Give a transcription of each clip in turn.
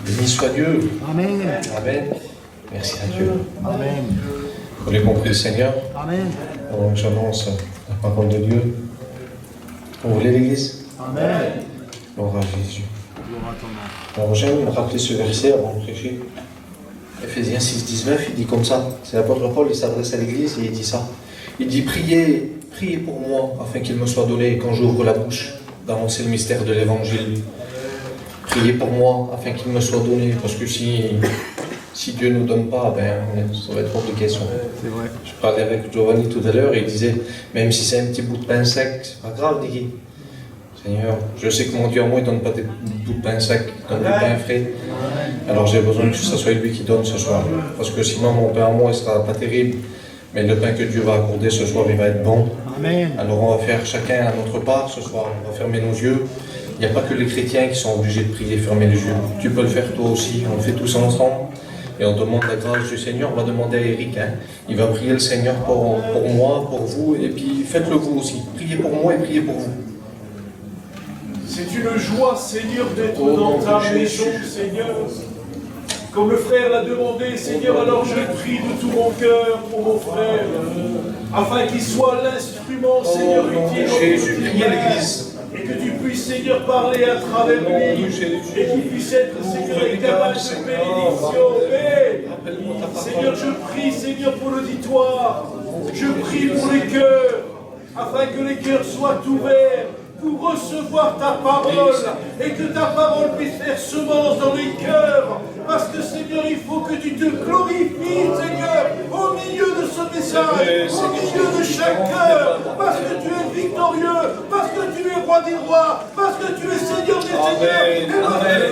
Béni soit Dieu. Amen. Amen. Merci à Dieu. Amen. Vous avez compris le Seigneur? Amen. Donc j'annonce la parole de Dieu. Vous voulez l'Église? Amen. Gloire à Jésus. Gloire à ton nom. Alors j'aime rappeler ce verset avant de prêcher. Ephésiens 6, 19, il dit comme ça. C'est l'apôtre Paul, il s'adresse à l'Église et il dit ça. Il dit, priez pour moi, afin qu'il me soit donné, quand j'ouvre la bouche, d'annoncer le mystère de l'Évangile. Priez pour moi, afin qu'il me soit donné, parce que si Dieu ne nous donne pas, ça va être hors de question. C'est vrai. Je parlais avec Giovanni tout à l'heure, et il disait, même si c'est un petit bout de pain sec, c'est pas grave, Diggy. Seigneur, je sais que mon Dieu à moi, il ne donne pas des bouts de pain sec, il donne du pain frais. Alors j'ai besoin que ce soit lui qui donne ce soir. Parce que sinon, mon pain à moi, il ne sera pas terrible. Mais le pain que Dieu va accorder ce soir, il va être bon. Amen. Alors on va faire chacun à notre part ce soir. On va fermer nos yeux. Il n'y a pas que les chrétiens qui sont obligés de prier, fermer les yeux. Tu peux le faire toi aussi. On le fait tous ensemble. Et on demande la grâce du Seigneur. On va demander à Eric. Il va prier le Seigneur pour moi, pour vous. Et puis faites-le vous aussi. Priez pour moi et priez pour vous. C'est une joie, Seigneur, d'être dans ta maison, Seigneur. Comme le frère l'a demandé, Seigneur, alors je prie de tout mon cœur pour mon frère, afin qu'il soit l'instrument, Seigneur, utile. Jésus, priez l'Église. Et que tu puisses, Seigneur, parler à travers lui. Et qu'il puisse être, Seigneur, capable de bénédiction. Seigneur, je prie, Seigneur, pour l'auditoire. Je prie pour les cœurs, afin que les cœurs soient ouverts pour recevoir ta parole et que ta parole puisse faire semence dans les cœurs. Parce que Seigneur, il faut que tu te glorifies, Seigneur, au milieu de ce message, au milieu de chaque cœur, parce que tu es victorieux, parce que tu es roi des rois, parce que tu es Seigneur des seigneurs. Amen.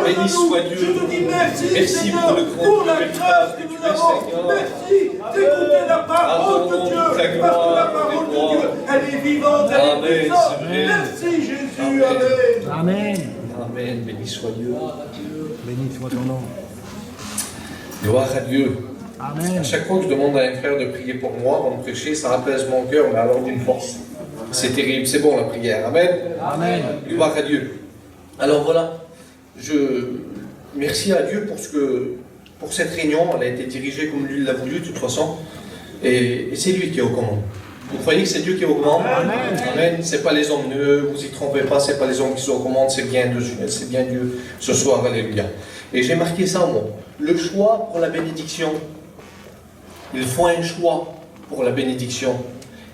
Béni soit Dieu. Je te dis merci, Merci Seigneur, pour la grâce que nous avons. Merci d'écouter la parole de Dieu, parce que la parole de Dieu, elle est vivante, elle est puissante. Merci Jésus, Amen. Amen. Amen. Béni soit Dieu. Béni soit ton nom. Gloire à Dieu. Amen. À chaque fois que je demande à un frère de prier pour moi avant de prêcher, ça apaise mon cœur, mais alors d'une force. C'est terrible, c'est bon la prière. Amen. Amen. Gloire à Dieu. Alors voilà, merci à Dieu pour cette réunion. Elle a été dirigée comme lui l'a voulu de toute façon. Et c'est lui qui est aux commandes. Vous croyez que c'est Dieu qui est aux commandes? Amen. Amen. C'est pas les hommes, ne vous y trompez pas, c'est pas les hommes qui sont aux commandes, c'est bien Dieu ce soir, alléluia. Et j'ai marqué ça moi. Le choix pour la bénédiction. Il faut un choix pour la bénédiction.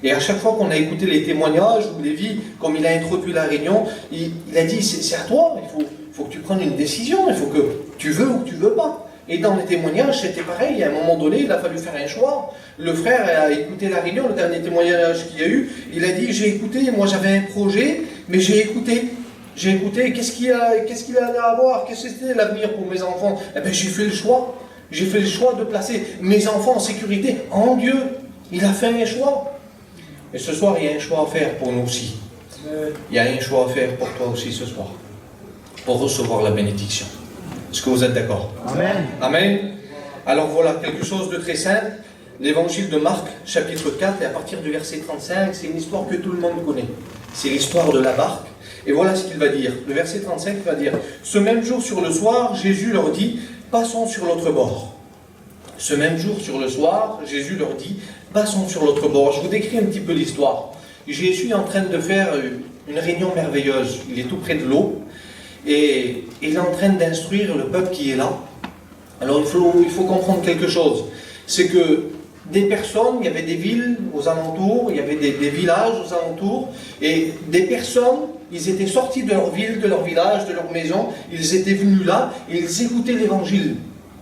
Et à chaque fois qu'on a écouté les témoignages ou les vies, comme il a introduit la réunion, il a dit c'est à toi, il faut que tu prennes une décision, il faut que tu veux ou que tu veux pas. Et dans les témoignages, c'était pareil, à un moment donné, il a fallu faire un choix. Le frère a écouté la réunion, le dernier témoignage qu'il y a eu, il a dit, j'ai écouté, moi j'avais un projet, mais j'ai écouté, qu'est-ce qu'il allait avoir, qu'est-ce que c'était l'avenir pour mes enfants? Eh bien j'ai fait le choix de placer mes enfants en sécurité en Dieu. Il a fait un choix. Et ce soir, il y a un choix à faire pour nous aussi. Il y a un choix à faire pour toi aussi ce soir, pour recevoir la bénédiction. Est-ce que vous êtes d'accord? Amen. Amen. Alors voilà, quelque chose de très simple. L'évangile de Marc, chapitre 4, et à partir du verset 35, c'est une histoire que tout le monde connaît. C'est l'histoire de la barque. Et voilà ce qu'il va dire. Le verset 35 va dire, « Ce même jour sur le soir, Jésus leur dit, passons sur l'autre bord. » Ce même jour sur le soir, Jésus leur dit, passons sur l'autre bord. Je vous décris un petit peu l'histoire. Jésus est en train de faire une réunion merveilleuse. Il est tout près de l'eau. Et il est en train d'instruire le peuple qui est là. Alors il faut comprendre quelque chose. C'est que des personnes, il y avait des villes aux alentours, il y avait des villages aux alentours, et des personnes, ils étaient sortis de leur ville, de leur village, de leur maison, ils étaient venus là, et ils écoutaient l'évangile.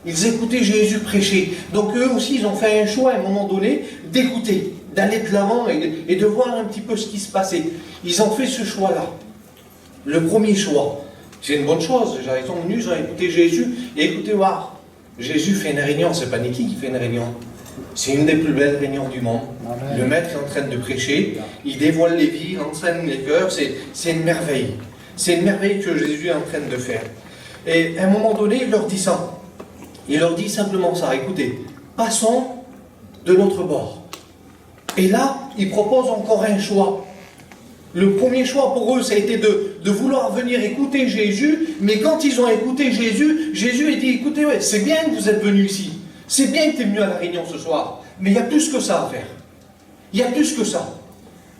Ils écoutaient Jésus prêcher. Donc eux aussi, ils ont fait un choix à un moment donné d'écouter, d'aller de l'avant et de voir un petit peu ce qui se passait. Ils ont fait ce choix-là. Le premier choix. C'est une bonne chose. Ils sont venus, ils ont écouté Jésus. Et écoutez, voir, Jésus fait une réunion. C'est pas Niki qui fait une réunion. C'est une des plus belles réunions du monde. Amen. Le maître est en train de prêcher. Il dévoile les vies, il enseigne les cœurs. C'est une merveille. C'est une merveille que Jésus est en train de faire. Et à un moment donné, il leur dit ça. Il leur dit simplement ça. Écoutez, passons de l'autre bord. Et là, il propose encore un choix. Le premier choix pour eux, ça a été de vouloir venir écouter Jésus, mais quand ils ont écouté Jésus, Jésus a dit, écoutez, ouais, c'est bien que vous êtes venus ici, c'est bien que tu es venu à la réunion ce soir, mais il y a plus que ça à faire. Il y a plus que ça.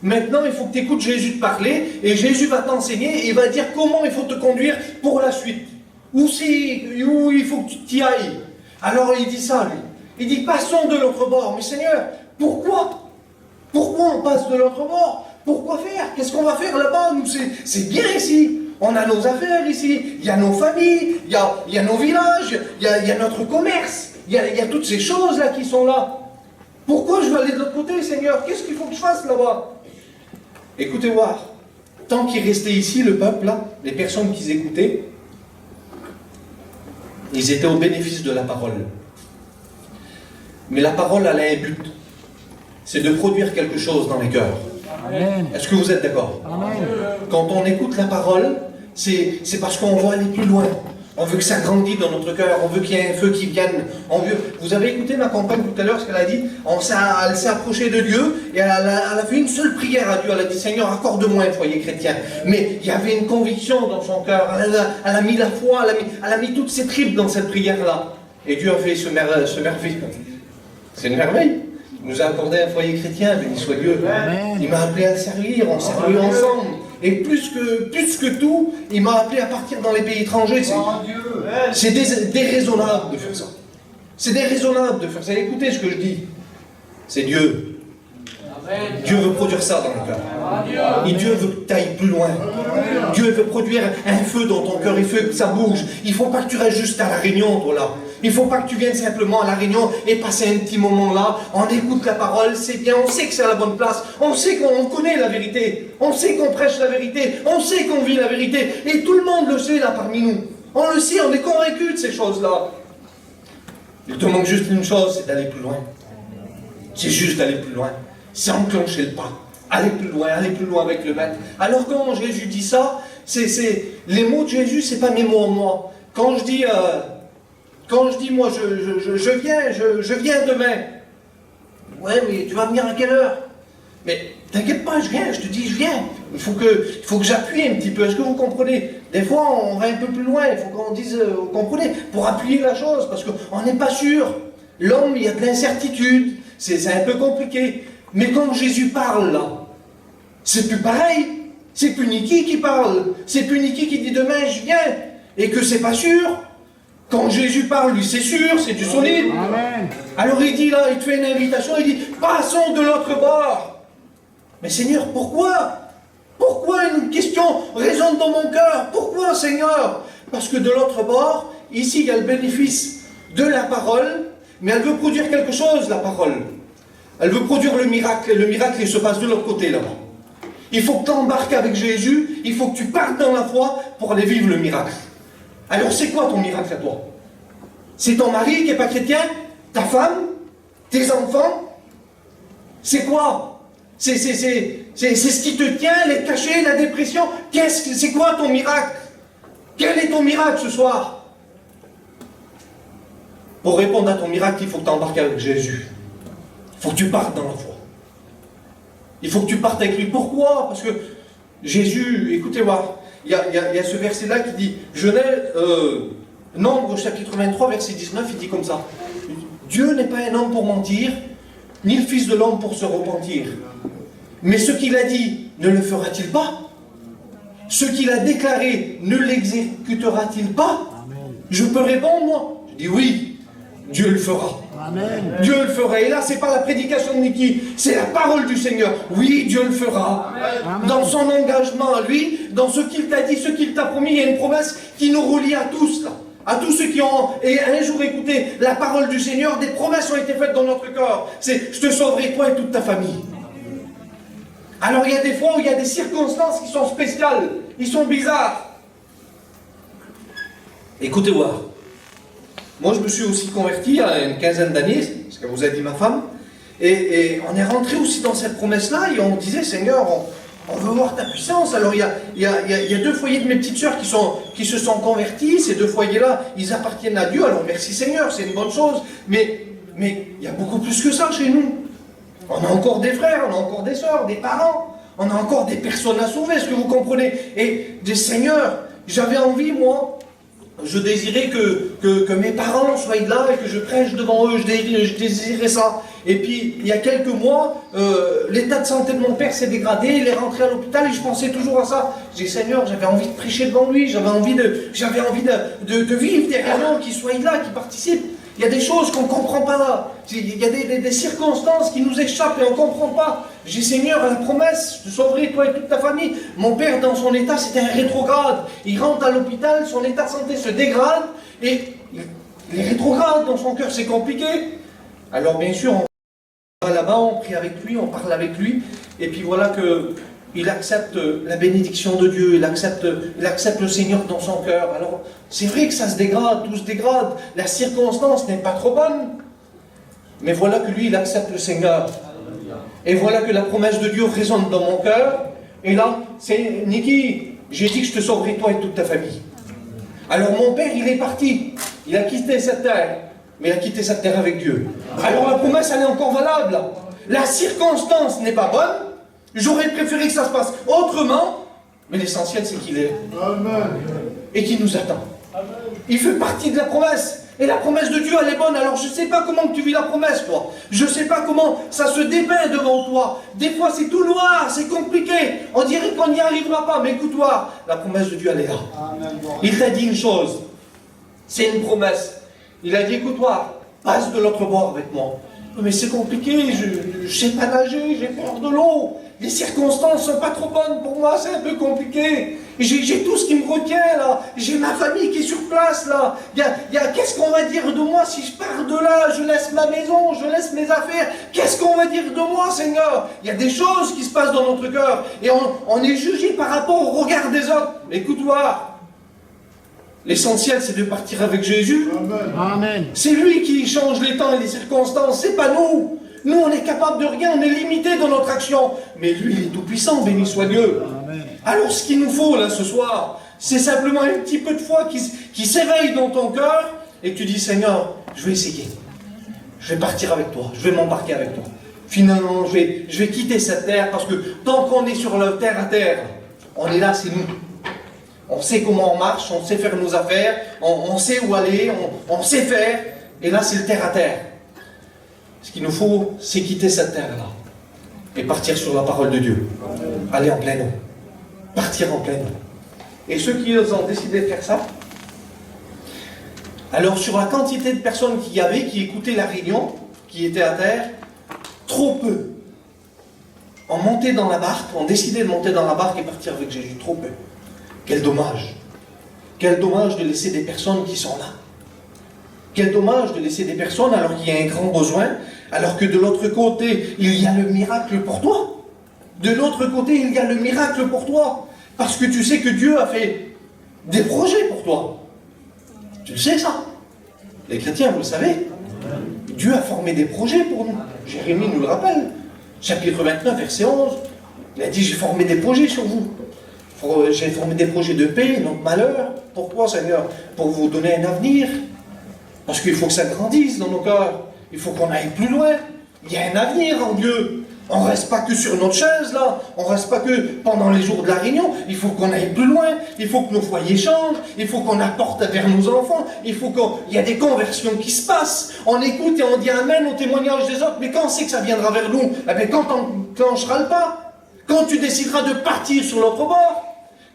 Maintenant, il faut que tu écoutes Jésus te parler, et Jésus va t'enseigner, et il va dire comment il faut te conduire pour la suite. Où il faut que tu t'y ailles. Alors il dit ça, lui. Il dit, passons de l'autre bord. Mais Seigneur, pourquoi? Pourquoi on passe de l'autre bord? Pourquoi faire? Qu'est-ce qu'on va faire là-bas? Nous, c'est bien ici. On a nos affaires ici. Il y a nos familles. Il y a nos villages. Il y a notre commerce. Il y a toutes ces choses-là qui sont là. Pourquoi je vais aller de l'autre côté, Seigneur? Qu'est-ce qu'il faut que je fasse là-bas? Écoutez voir. Tant qu'ils restaient ici, le peuple, là, les personnes qu'ils écoutaient, ils étaient au bénéfice de la parole. Mais la parole, elle a un but. C'est de produire quelque chose dans les cœurs. Amen. Est-ce que vous êtes d'accord? Amen. Quand on écoute la parole, c'est parce qu'on veut aller plus loin. On veut que ça grandisse dans notre cœur. On veut qu'il y ait un feu qui vienne. Vous avez écouté ma compagne tout à l'heure, ce qu'elle a dit? Elle s'est approchée de Dieu et elle a fait une seule prière à Dieu. Elle a dit, Seigneur, accorde-moi un foyer chrétien. Mais il y avait une conviction dans son cœur. Elle a mis la foi, elle a mis toutes ses tripes dans cette prière-là. Et Dieu a fait ce merveille. C'est une merveille. Il nous a accordé un foyer chrétien, béni soit Dieu. Amen. Il m'a appelé à servir, on servait ensemble. Et plus que tout, il m'a appelé à partir dans les pays étrangers. C'est déraisonnable de faire ça. C'est déraisonnable de faire ça. Écoutez ce que je dis. C'est Dieu. Dieu veut produire ça dans le cœur. Et Dieu veut que tu ailles plus loin. Dieu veut produire un feu dans ton cœur. Il veut que ça bouge. Il ne faut pas que tu restes juste à la réunion, toi là. Il ne faut pas que tu viennes simplement à la réunion et passer un petit moment là. On écoute la parole, c'est bien, on sait que c'est à la bonne place. On sait qu'on connaît la vérité. On sait qu'on prêche la vérité. On sait qu'on vit la vérité. Et tout le monde le sait là parmi nous. On le sait, on est convaincus de ces choses-là. Il te manque juste une chose, c'est d'aller plus loin. C'est juste d'aller plus loin. C'est enclencher le pas. Aller plus loin avec le maître. Alors quand Jésus dit ça, les mots de Jésus, c'est pas mes mots en moi. Quand je dis moi, je viens demain. Ouais, mais tu vas venir à quelle heure? Mais t'inquiète pas, je viens, je te dis, je viens. Il faut que j'appuie un petit peu. Est-ce que vous comprenez? Des fois, on va un peu plus loin. Il faut qu'on dise, vous comprenez? Pour appuyer la chose, parce qu'on n'est pas sûr. L'homme, il y a de l'incertitude. C'est un peu compliqué. Mais quand Jésus parle, là, c'est plus pareil. C'est plus Niki qui parle. C'est plus Niki qui dit demain, je viens. Et que c'est pas sûr. Quand Jésus parle, lui, c'est sûr, c'est du solide. Amen. Alors il dit là, il te fait une invitation, il dit, passons de l'autre bord. Mais Seigneur, pourquoi? Pourquoi? Une question résonne dans mon cœur. Pourquoi, Seigneur? Parce que de l'autre bord, ici, il y a le bénéfice de la parole, mais elle veut produire quelque chose, la parole. Elle veut produire le miracle, et le miracle, il se passe de l'autre côté, là-bas. Il faut que tu embarques avec Jésus, il faut que tu partes dans la foi pour aller vivre le miracle. Alors c'est quoi ton miracle à toi? C'est ton mari qui n'est pas chrétien? Ta femme? Tes enfants? C'est quoi? C'est ce qui te tient, les cachets, la dépression? C'est quoi ton miracle? Quel est ton miracle ce soir? Pour répondre à ton miracle, il faut que tu embarques avec Jésus. Il faut que tu partes dans la foi. Il faut que tu partes avec lui. Pourquoi? Parce que Jésus, écoutez-moi, il y a ce verset-là qui dit, Nombre chapitre 23, verset 19, il dit comme ça. Dieu n'est pas un homme pour mentir, ni le Fils de l'homme pour se repentir. Mais ce qu'il a dit, ne le fera-t-il pas? Ce qu'il a déclaré, ne l'exécutera-t-il pas? Je peux répondre, moi? Je dis oui, Dieu le fera. Amen. Dieu le fera. Et là, c'est pas la prédication de Niki, c'est la parole du Seigneur. Oui, Dieu le fera. Amen. Dans son engagement à lui, dans ce qu'il t'a dit, ce qu'il t'a promis, il y a une promesse qui nous relie à tous, là. À tous ceux qui ont, et un jour écouté la parole du Seigneur, des promesses ont été faites dans notre corps. C'est, je te sauverai toi et toute ta famille. Alors il y a des fois où il y a des circonstances qui sont spéciales, ils sont bizarres. Écoutez voir. Moi je me suis aussi converti il y a une quinzaine d'années, ce que vous a dit ma femme, et on est rentré aussi dans cette promesse-là, et on disait, Seigneur, on veut voir ta puissance. Alors il y a 2 foyers de mes petites sœurs qui se sont convertis. Ces 2 foyers-là, ils appartiennent à Dieu. Alors merci Seigneur, c'est une bonne chose. Mais il y a beaucoup plus que ça chez nous. On a encore des frères, on a encore des sœurs, des parents. On a encore des personnes à sauver, est-ce que vous comprenez? Et des seigneurs, j'avais envie, moi, je désirais que mes parents soient là et que je prêche devant eux, je désirais ça. Et puis, il y a quelques mois, l'état de santé de mon père s'est dégradé, il est rentré à l'hôpital et je pensais toujours à ça. J'ai dit, Seigneur, j'avais envie de prêcher devant lui, j'avais envie de vivre des réunions, qu'il soit là, qu'il participe. Il y a des choses qu'on ne comprend pas là. Il y a des circonstances qui nous échappent et on ne comprend pas. J'ai dit, Seigneur, la promesse, je te sauverai toi et toute ta famille. Mon père, dans son état, c'était un rétrograde. Il rentre à l'hôpital, son état de santé se dégrade et il est rétrograde dans son cœur, c'est compliqué. Alors bien sûr, on va là-bas, on prie avec lui, on parle avec lui, et puis voilà qu'il accepte la bénédiction de Dieu, il accepte le Seigneur dans son cœur. Alors, c'est vrai que ça se dégrade, tout se dégrade, la circonstance n'est pas trop bonne, mais voilà que lui, il accepte le Seigneur. Et voilà que la promesse de Dieu résonne dans mon cœur, et là, c'est Niki, j'ai dit que je te sauverai toi et toute ta famille. Alors mon père, il est parti, il a quitté cette terre, mais il a quitté cette terre avec Dieu. Alors la promesse, elle est encore valable. La circonstance n'est pas bonne, j'aurais préféré que ça se passe autrement, mais l'essentiel c'est qu'il est là. Et qu'il nous attend. Il fait partie de la promesse. Et la promesse de Dieu, elle est bonne. Alors je ne sais pas comment tu vis la promesse, toi. Je ne sais pas comment ça se dépeint devant toi. Des fois c'est tout noir, c'est compliqué. On dirait qu'on n'y arrivera pas. Mais écoute-toi, la promesse de Dieu, elle est là. Il t'a dit une chose. C'est une promesse. Il a dit, écoute-toi, passe de l'autre bord avec moi. Mais c'est compliqué, je ne sais pas nager, j'ai peur de l'eau. Les circonstances ne sont pas trop bonnes pour moi, c'est un peu compliqué. J'ai tout ce qui me retient là. J'ai ma famille qui est sur place là. Qu'est-ce qu'on va dire de moi si je pars de là? Je laisse ma maison, je laisse mes affaires. Qu'est-ce qu'on va dire de moi, Seigneur? Il y a des choses qui se passent dans notre cœur. Et on est jugé par rapport au regard des autres. Écoute-toi. L'essentiel, c'est de partir avec Jésus. Amen. C'est lui qui change les temps et les circonstances, c'est pas nous. Nous, on est capable de rien, on est limité dans notre action. Mais lui, il est tout-puissant, béni soit Dieu. Amen. Alors, ce qu'il nous faut, là, ce soir, c'est simplement un petit peu de foi qui s'éveille dans ton cœur et que tu dis, Seigneur, je vais essayer. Je vais partir avec toi, je vais m'embarquer avec toi. Finalement, je vais quitter cette terre parce que tant qu'on est sur la terre à terre, on est là, c'est nous. On sait comment on marche, on sait faire nos affaires, on sait où aller, on sait faire. Et là, c'est le terre à terre. Ce qu'il nous faut, c'est quitter cette terre-là et partir sur la parole de Dieu. Aller en pleine eau. Partir en pleine eau. Et ceux qui ont décidé de faire ça, alors sur la quantité de personnes qu'il y avait, qui écoutaient la réunion, qui étaient à terre, trop peu ont monté dans la barque, ont décidé de monter dans la barque et partir avec Jésus. Trop peu. Quel dommage. Quel dommage de laisser des personnes qui sont là. Quel dommage de laisser des personnes alors qu'il y a un grand besoin, alors que de l'autre côté, il y a le miracle pour toi. De l'autre côté, il y a le miracle pour toi. Parce que tu sais que Dieu a fait des projets pour toi. Tu le sais ça. Les chrétiens, vous le savez. Dieu a formé des projets pour nous. Jérémie nous le rappelle. Chapitre 29, verset 11. Il a dit, j'ai formé des projets sur vous. J'ai formé des projets de paix, non de malheur. Pourquoi, Seigneur? Pour vous donner un avenir. Parce qu'il faut que ça grandisse dans nos cœurs. Il faut qu'on aille plus loin. Il y a un avenir en Dieu. On ne reste pas que sur notre chaise, là. On ne reste pas que pendant les jours de la réunion. Il faut qu'on aille plus loin. Il faut que nos foyers changent. Il faut qu'on apporte vers nos enfants. Il faut qu'il y ait des conversions qui se passent. On écoute et on dit Amen au témoignage des autres. Mais quand c'est que ça viendra vers nous? Eh bien, quand on enclenchera le pas. Quand tu décideras de partir sur l'autre bord.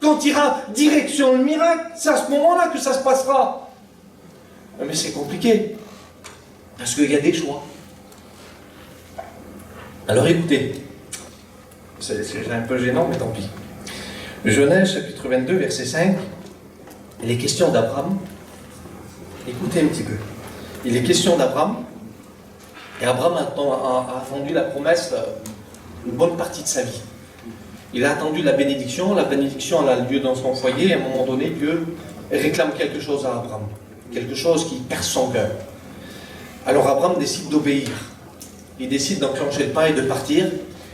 Quand tu iras direction le miracle, c'est à ce moment-là que ça se passera. Mais c'est compliqué. Parce qu'il y a des choix. Alors écoutez. C'est un peu gênant, mais tant pis. Genèse, chapitre 22, verset 5. Il est question d'Abraham. Écoutez un petit peu. Il est question d'Abraham. Et Abraham a attendu la promesse une bonne partie de sa vie. Il a attendu la bénédiction. La bénédiction, elle a lieu dans son foyer. Et à un moment donné, Dieu réclame quelque chose à Abraham. Quelque chose qui perce son cœur. Alors Abraham décide d'obéir. Il décide d'enclencher le pas et de partir.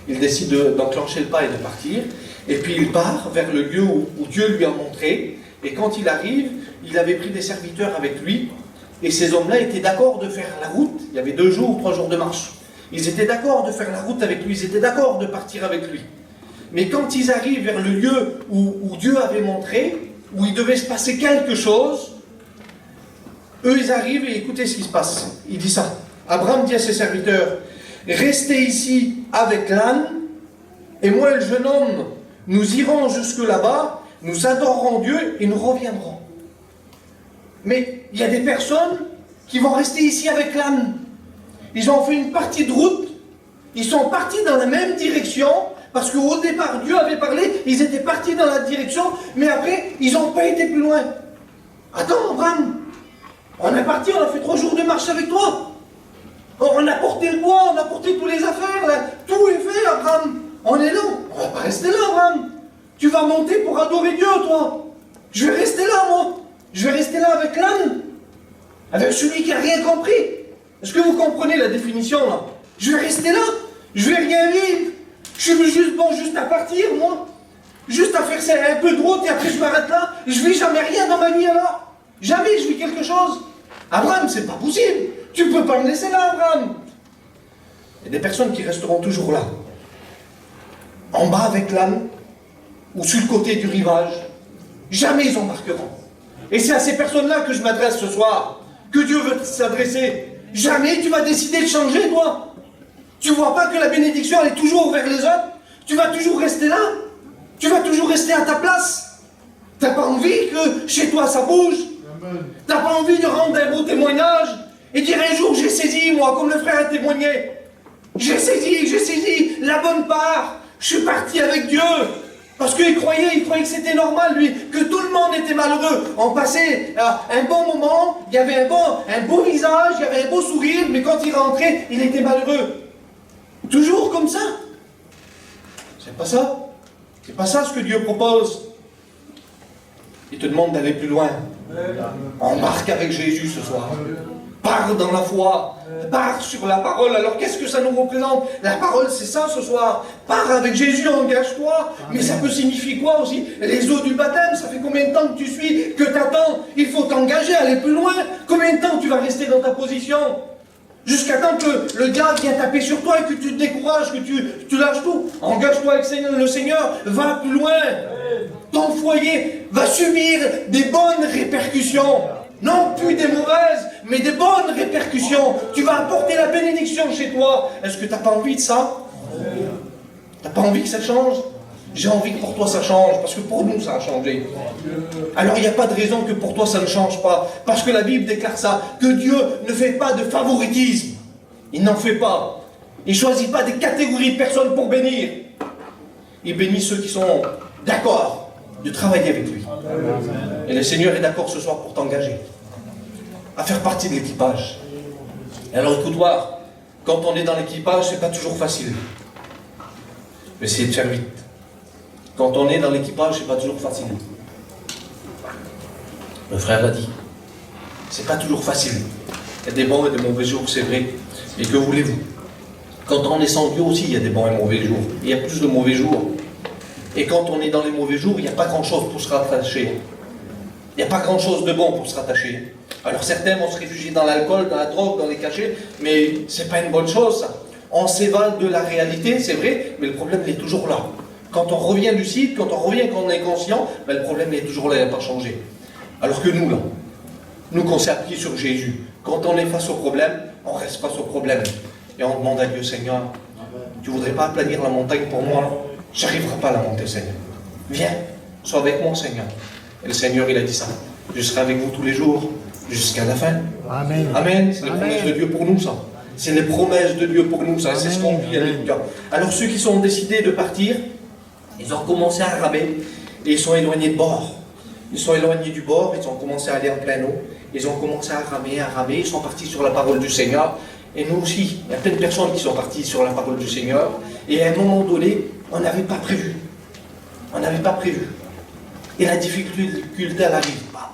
Il décide d'enclencher le pas et de partir. Et puis il part vers le lieu où Dieu lui a montré. Et quand il arrive, il avait pris des serviteurs avec lui. Et ces hommes-là étaient d'accord de faire la route. Il y avait 2 jours ou 3 jours de marche. Ils étaient d'accord de faire la route avec lui. Ils étaient d'accord de partir avec lui. Mais quand ils arrivent vers le lieu où Dieu avait montré, où il devait se passer quelque chose, eux, ils arrivent et écoutez ce qui se passe. Il dit ça. Abraham dit à ses serviteurs, restez ici avec l'âne, et moi et le jeune homme, nous irons jusque là-bas, nous adorerons Dieu et nous reviendrons. Mais il y a des personnes qui vont rester ici avec l'âne. Ils ont fait une partie de route, ils sont partis dans la même direction, parce qu'au départ, Dieu avait parlé, ils étaient partis dans la direction, mais après, ils n'ont pas été plus loin. Attends, Abraham, on est parti, on a fait 3 jours de marche avec toi. On a porté le bois, on a porté toutes les affaires, là. Tout est fait, Abraham. On est là, on ne va pas rester là, Abraham. Tu vas monter pour adorer Dieu, toi. Je vais rester là, moi. Je vais rester là avec l'âne, avec celui qui n'a rien compris. Est-ce que vous comprenez la définition, là? Je vais rester là, je vais rien vivre. Je suis juste bon, juste à partir, moi. Juste à faire un peu de route et après je m'arrête là. Je vis jamais rien dans ma vie, alors. Jamais je vis quelque chose. Abraham, c'est pas possible. Tu ne peux pas me laisser là, Abraham. Il y a des personnes qui resteront toujours là. En bas avec l'âne, ou sur le côté du rivage. Jamais ils embarqueront. Et c'est à ces personnes-là que je m'adresse ce soir, que Dieu veut s'adresser. Jamais tu vas décider de changer, toi. Tu vois pas que la bénédiction, elle est toujours vers les autres. Tu vas toujours rester là. Tu vas toujours rester à ta place. T'as pas envie que chez toi ça bouge. T'as pas envie de rendre un beau témoignage et dire un jour j'ai saisi, moi, comme le frère a témoigné. J'ai saisi la bonne part. Je suis parti avec Dieu. Parce qu'il croyait que c'était normal, lui, que tout le monde était malheureux. On passait un bon moment, il y avait un beau visage, il y avait un beau sourire, mais quand il rentrait, il était malheureux. Toujours comme ça. C'est pas ça. C'est pas ça ce que Dieu propose. Il te demande d'aller plus loin. Embarque avec Jésus ce soir. Pars dans la foi. Pars sur la parole. Alors qu'est-ce que ça nous représente? La parole, c'est ça ce soir. Pars avec Jésus, engage-toi. Mais ça peut signifier quoi aussi? Les eaux du baptême, ça fait combien de temps que tu suis, que t'attends? Il faut t'engager, aller plus loin. Combien de temps tu vas rester dans ta position? Jusqu'à temps que le diable vienne taper sur toi et que tu te décourages, que tu lâches tout. Engage-toi avec le Seigneur, va plus loin. Ton foyer va subir des bonnes répercussions. Non plus des mauvaises, mais des bonnes répercussions. Tu vas apporter la bénédiction chez toi. Est-ce que tu n'as pas envie de ça? Tu n'as pas envie que ça change? J'ai envie que pour toi ça change, parce que pour nous ça a changé. Alors il n'y a pas de raison que pour toi ça ne change pas, parce que la Bible déclare ça, que Dieu ne fait pas de favoritisme. Il n'en fait pas. Il ne choisit pas des catégories de personnes pour bénir. Il bénit ceux qui sont d'accord de travailler avec lui. Et le Seigneur est d'accord ce soir pour t'engager à faire partie de l'équipage. Et alors écoute-moi, quand on est dans l'équipage, c'est pas toujours facile. Mais essayez de faire vite. Quand on est dans l'équipage, c'est pas toujours facile. Le frère l'a dit. C'est pas toujours facile. Il y a des bons et des mauvais jours, c'est vrai. Et que voulez-vous? Quand on est sans Dieu aussi, il y a des bons et mauvais jours. Il y a plus de mauvais jours. Et quand on est dans les mauvais jours, il n'y a pas grand-chose pour se rattacher. Il n'y a pas grand-chose de bon pour se rattacher. Alors certains vont se réfugier dans l'alcool, dans la drogue, dans les cachets, mais c'est pas une bonne chose, ça. On s'évade de la réalité, c'est vrai, mais le problème il est toujours là. Quand on revient du site, quand on est conscient, ben, le problème il est toujours là, il n'a pas changé. Alors que nous, là, nous qu'on s'est appuyé sur Jésus, quand on est face au problème, on reste face au problème. Et on demande à Dieu, Seigneur, tu ne voudrais pas aplanir la montagne pour moi? J'arriverai pas à la monter, Seigneur. Viens, sois avec moi, Seigneur. Et le Seigneur, il a dit ça. Je serai avec vous tous les jours, jusqu'à la fin. Amen. Amen. C'est les promesses de Dieu pour nous, ça. C'est les promesses de Dieu pour nous, ça. C'est ce qu'on vit, alléluia. Alors ceux qui sont décidés de partir, ils ont commencé à ramer et ils sont éloignés de bord. Ils sont éloignés du bord, ils ont commencé à aller en pleine eau. Ils ont commencé à ramer, ils sont partis sur la parole du Seigneur. Et nous aussi, il y a plein de personnes qui sont parties sur la parole du Seigneur. Et à un moment donné, on n'avait pas prévu. On n'avait pas prévu. Et la difficulté, elle n'arrive pas.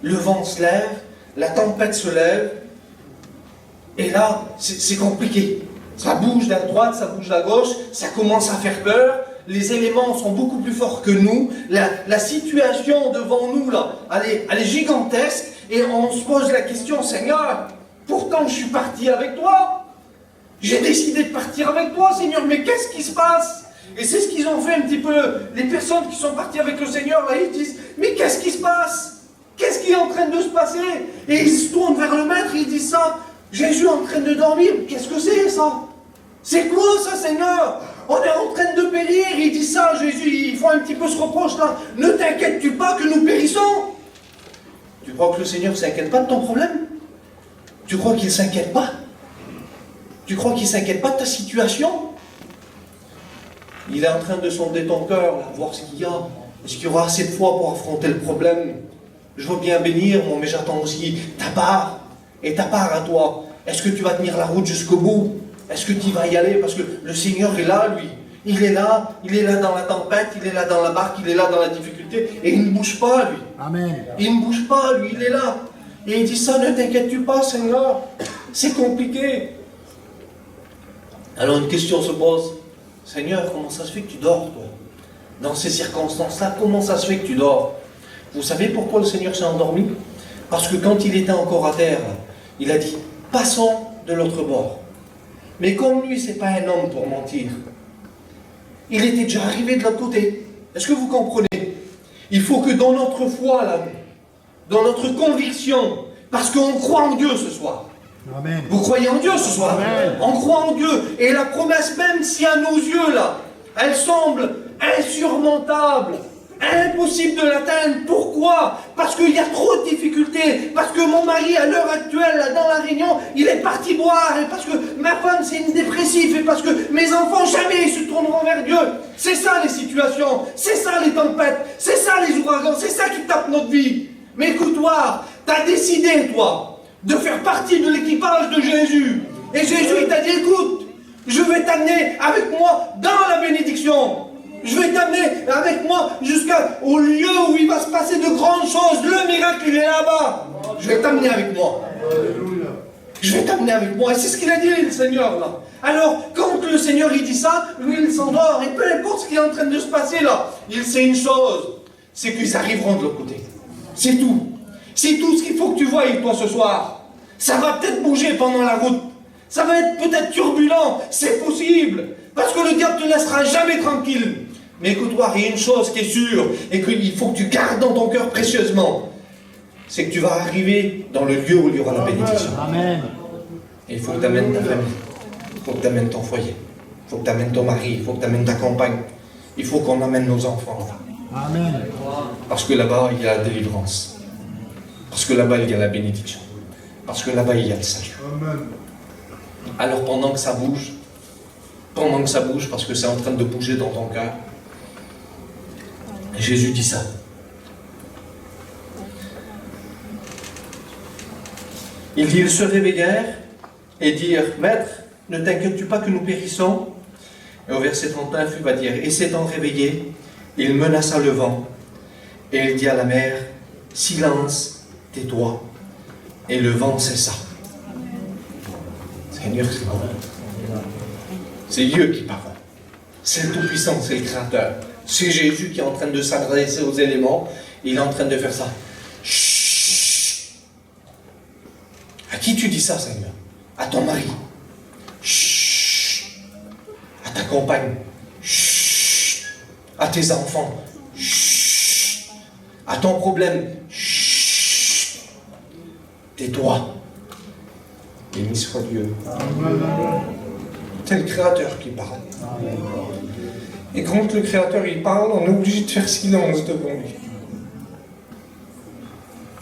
Le vent se lève, la tempête se lève. Et là, c'est compliqué. Ça bouge de la droite, ça bouge de la gauche, ça commence à faire peur. Les éléments sont beaucoup plus forts que nous. La situation devant nous, là, elle est gigantesque. Et on se pose la question, Seigneur, pourtant je suis parti avec toi. J'ai décidé de partir avec toi, Seigneur, mais qu'est-ce qui se passe? Et c'est ce qu'ils ont fait un petit peu, les personnes qui sont parties avec le Seigneur, là, ils disent, mais qu'est-ce qui se passe? Qu'est-ce qui est en train de se passer? Et ils se tournent vers le maître, ils disent ça, Jésus est en train de dormir, qu'est-ce que c'est ça? C'est quoi ça, Seigneur? On est en train de périr, il dit ça, Jésus, ils font un petit peu ce reproche là, ne t'inquiètes-tu pas que nous périssons? Tu crois que le Seigneur ne s'inquiète pas de ton problème? Tu crois qu'il ne s'inquiète pas? Tu crois qu'il ne s'inquiète pas de ta situation? Il est en train de sonder ton cœur, là, voir ce qu'il y a. Est-ce qu'il y aura assez de foi pour affronter le problème? Je veux bien bénir, moi, mais j'attends aussi ta part. Et ta part à toi. Est-ce que tu vas tenir la route jusqu'au bout? Est-ce que tu vas y aller? Parce que le Seigneur est là, lui. Il est là dans la tempête, il est là dans la barque, il est là dans la difficulté. Et il ne bouge pas, lui. Amen. Il ne bouge pas, lui, il est là. Et il dit ça, ne t'inquiète-tu pas, Seigneur. C'est compliqué. Alors une question se pose. Seigneur, comment ça se fait que tu dors, toi? Dans ces circonstances-là, comment ça se fait que tu dors? Vous savez pourquoi le Seigneur s'est endormi? Parce que quand il était encore à terre, il a dit, passons de l'autre bord. Mais comme lui, ce n'est pas un homme pour mentir, il était déjà arrivé de l'autre côté. Est-ce que vous comprenez? Il faut que dans notre foi, là, dans notre conviction, parce qu'on croit en Dieu ce soir. Amen. Vous croyez en Dieu ce soir? Amen. On croit en Dieu. Et la promesse, même si à nos yeux, là, elle semble insurmontable, impossible de l'atteindre. Pourquoi? Parce qu'il y a trop de difficultés. Parce que mon mari, à l'heure actuelle, là, dans la Réunion, il est parti boire. Et parce que ma femme, c'est une dépressive. Et parce que mes enfants, jamais ils se tourneront vers Dieu. C'est ça les situations. C'est ça les tempêtes. C'est ça les ouragans. C'est ça qui tape notre vie. Mais écoute-toi, t'as décidé, toi, de faire partie de l'équipage de Jésus. Et Jésus, il t'a dit, écoute, je vais t'amener avec moi dans la bénédiction. Je vais t'amener avec moi jusqu'au lieu où il va se passer de grandes choses. Le miracle, il est là-bas. Je vais t'amener avec moi. Je vais t'amener avec moi. Et c'est ce qu'il a dit, le Seigneur, là. Alors, quand le Seigneur, il dit ça, lui, il s'endort. Et peu importe ce qui est en train de se passer, là, il sait une chose, c'est qu'ils arriveront de l'autre côté. C'est tout. C'est tout ce qu'il faut que tu voies, toi, ce soir. Ça va peut-être bouger pendant la route. Ça va être peut-être turbulent. C'est possible. Parce que le diable ne te laissera jamais tranquille. Mais écoute-toi, il y a une chose qui est sûre, et qu'il faut que tu gardes dans ton cœur précieusement. C'est que tu vas arriver dans le lieu où il y aura la bénédiction. Amen. Et il faut que tu amènes ta famille. Il faut que tu amènes ton foyer. Il faut que tu amènes ton mari. Il faut que tu amènes ta compagne. Il faut qu'on amène nos enfants. Amen. Parce que là-bas, il y a la délivrance. Parce que là-bas, il y a la bénédiction. Parce que là-bas, il y a le salut. Alors pendant que ça bouge, parce que c'est en train de bouger dans ton cœur, Jésus dit ça. Il dit, ils se réveillèrent et dirent, Maître, ne t'inquiètes-tu pas que nous périssons? Et au verset 39, il va dire, et s'étant réveillé, il menaça le vent, et il dit à la mer, silence, tais-toi. Et le vent cessa. Seigneur, c'est bon. C'est Dieu qui parle. C'est le Tout-Puissant, c'est le Créateur. C'est Jésus qui est en train de s'adresser aux éléments. Il est en train de faire ça. Chut. À qui tu dis ça, Seigneur? À ton mari. Chut. À ta compagne. Chut. À tes enfants. Chut. À ton problème. Chut. Tais-toi. Béni soit Dieu. C'est le Créateur qui parle. Et quand le Créateur il parle, on est obligé de faire silence devant lui.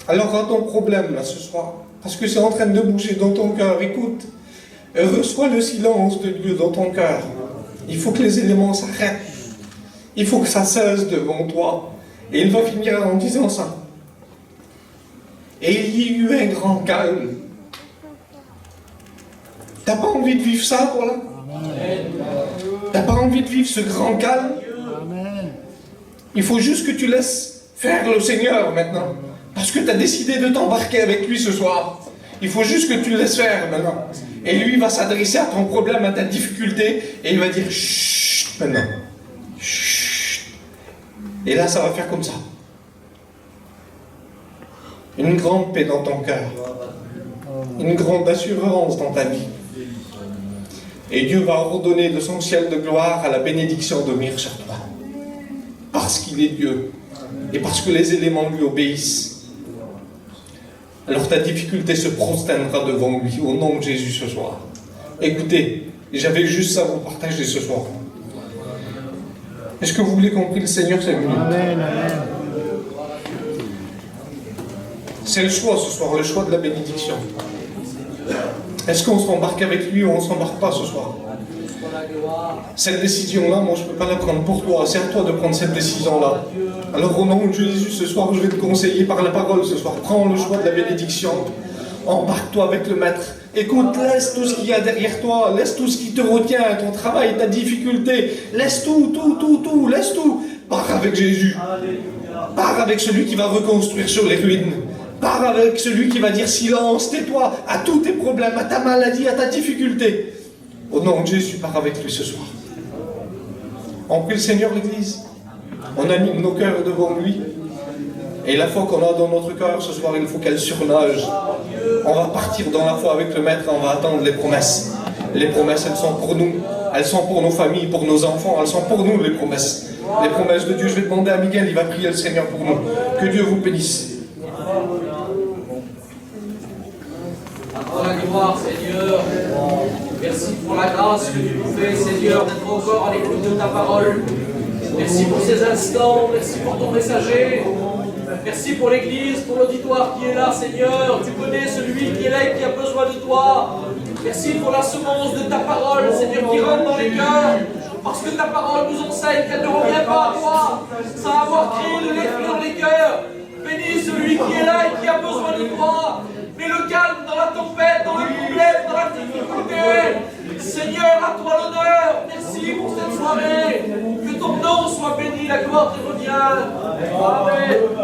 Alors à ton problème là ce soir, parce que c'est en train de bouger dans ton cœur, écoute, reçois le silence de Dieu dans ton cœur. Il faut que les éléments s'arrêtent. Il faut que ça cesse devant toi. Et il va finir en disant ça. Et il y eut un grand calme. T'as pas envie de vivre ça, voilà? T'as pas envie de vivre ce grand calme? Amen. Il faut juste que tu laisses faire le Seigneur maintenant. Parce que tu as décidé de t'embarquer avec lui ce soir. Il faut juste que tu le laisses faire maintenant. Et lui va s'adresser à ton problème, à ta difficulté, et il va dire chut maintenant. Chut. Et là, ça va faire comme ça. Une grande paix dans ton cœur. Une grande assurance dans ta vie. Et Dieu va ordonner de son ciel de gloire à la bénédiction de venir sur toi. Parce qu'il est Dieu. Et parce que les éléments lui obéissent. Alors ta difficulté se prosternera devant lui, au nom de Jésus ce soir. Écoutez, j'avais juste ça à vous partager ce soir. Est-ce que vous voulez qu'on prie le Seigneur 5 minutes? Amen, amen. C'est le choix ce soir, le choix de la bénédiction. Est-ce qu'on s'embarque avec lui ou on ne s'embarque pas ce soir? Cette décision-là, moi je ne peux pas la prendre pour toi. C'est à toi de prendre cette décision-là. Alors au nom de Jésus, ce soir, je vais te conseiller par la parole ce soir. Prends le choix de la bénédiction. Embarque-toi avec le Maître. Écoute, laisse tout ce qu'il y a derrière toi. Laisse tout ce qui te retient, ton travail, ta difficulté. Laisse tout, laisse tout. Pars avec Jésus. Pars avec celui qui va reconstruire sur les ruines. Pars avec celui qui va dire silence, tais-toi à tous tes problèmes, à ta maladie, à ta difficulté. Au nom de Jésus, pars avec lui ce soir. On prie le Seigneur, l'Église. On anime nos cœurs devant lui. Et la foi qu'on a dans notre cœur ce soir, il faut qu'elle surnage. On va partir dans la foi avec le Maître, on va attendre les promesses. Les promesses, elles sont pour nous. Elles sont pour nos familles, pour nos enfants. Elles sont pour nous, les promesses. Les promesses de Dieu. Je vais demander à Miguel, il va prier le Seigneur pour nous. Que Dieu vous bénisse. Pour la gloire, Seigneur. Merci pour la grâce que tu nous fais, Seigneur, d'être encore à l'écoute de ta parole. Merci pour ces instants, merci pour ton messager. Merci pour l'Église, pour l'auditoire qui est là, Seigneur. Tu connais celui qui est là et qui a besoin de toi. Merci pour la semence de ta parole, Seigneur, qui rentre dans les cœurs. Parce que ta parole nous enseigne qu'elle ne revient pas à toi, sans avoir créé de l'effet dans les cœurs. Bénis celui qui est là et qui a besoin de toi. Mets le calme dans la tempête, dans le problème, dans la difficulté. Seigneur, à toi l'honneur. Merci pour cette soirée. Que ton nom soit béni, la gloire te revient. Amen.